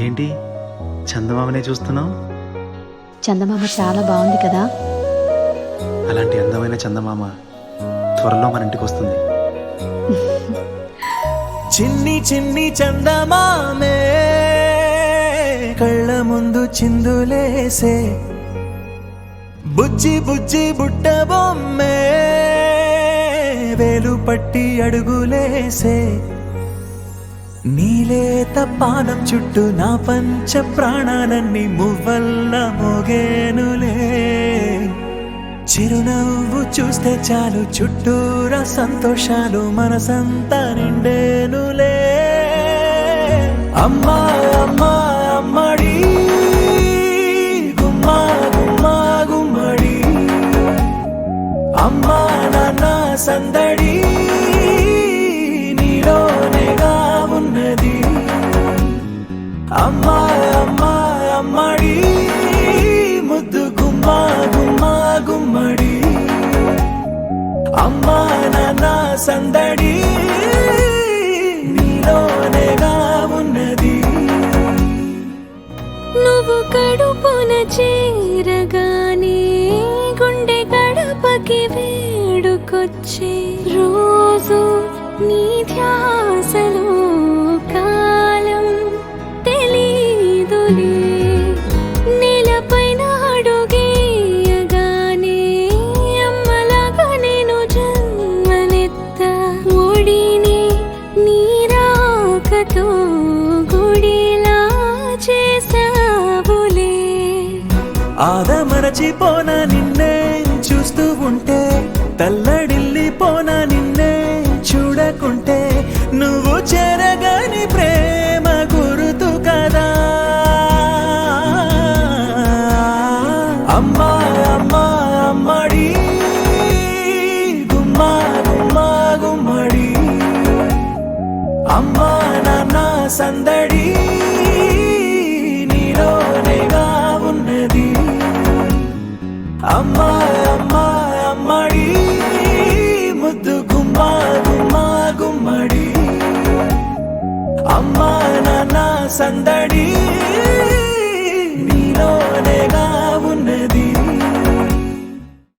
ఏంటి చందమామనే చూస్తున్నావు? చందమామ చాలా బాగుంది కదా. అలాంటి అందమైన చందమామ త్వరలో మన ఇంటికి వస్తుంది. చిన్ని చిన్ని చందమామే కళ్ళ ముందు చిందులేసే, బుజ్జి బుజ్జి బుట్ట బొమ్మే వేలు పట్టి అడుగులేసే, నీలేత పానం చుట్టూ నా పంచ ప్రాణాలన్నీ మువ్వల్ల మోగేనులే. చిరునవ్వు చూస్తే చాలు చుట్టూరా సంతోషాలు మనసంతా నిండేనులే. అమ్మా అమ్మా అమ్మడి గుమ్మా గుమ్మా గుమ్మడి, అమ్మా నాన్న సందడి నీలోనేగా ఉన్నది. అమ్మా అమ్మా అమ్మడి ముద్దు గుమ్మా గుమ్మా గుమ్మడి, అమ్మా నాన్న సందడి నీలోనేగా ఉన్నది. నువ్వు కడుపున చేరగానే గుండె గడపకి వేడుకొచ్చే, రోజు నీ ధ్యాసలో కాలం తెలీదులే. నేలపైన అడుగేయగానే అమ్మలాగా నేను జన్మనెత్త, ఒడిని నీ రాకతో గుడిలా చేసావులే. ఆదమరచిపోన నిన్నే చూస్తూ ఉంటే, తల్లడిల్లిపోన నిన్నే చూడకుంటే, నువ్వు చెరగని ప్రేమ గురుతు కదా. అమ్మా అమ్మా అమ్మడి గుమ్మా గుమ్మా గుమ్మడి, అమ్మా నాన్న సందడి నీలోనేగా ఉన్నది. అమ్మా అమ్మా అమ్మడి ముద్దు గుమ్మా గుమ్మా గుమ్మడి, అమ్మా నాన్న సందడి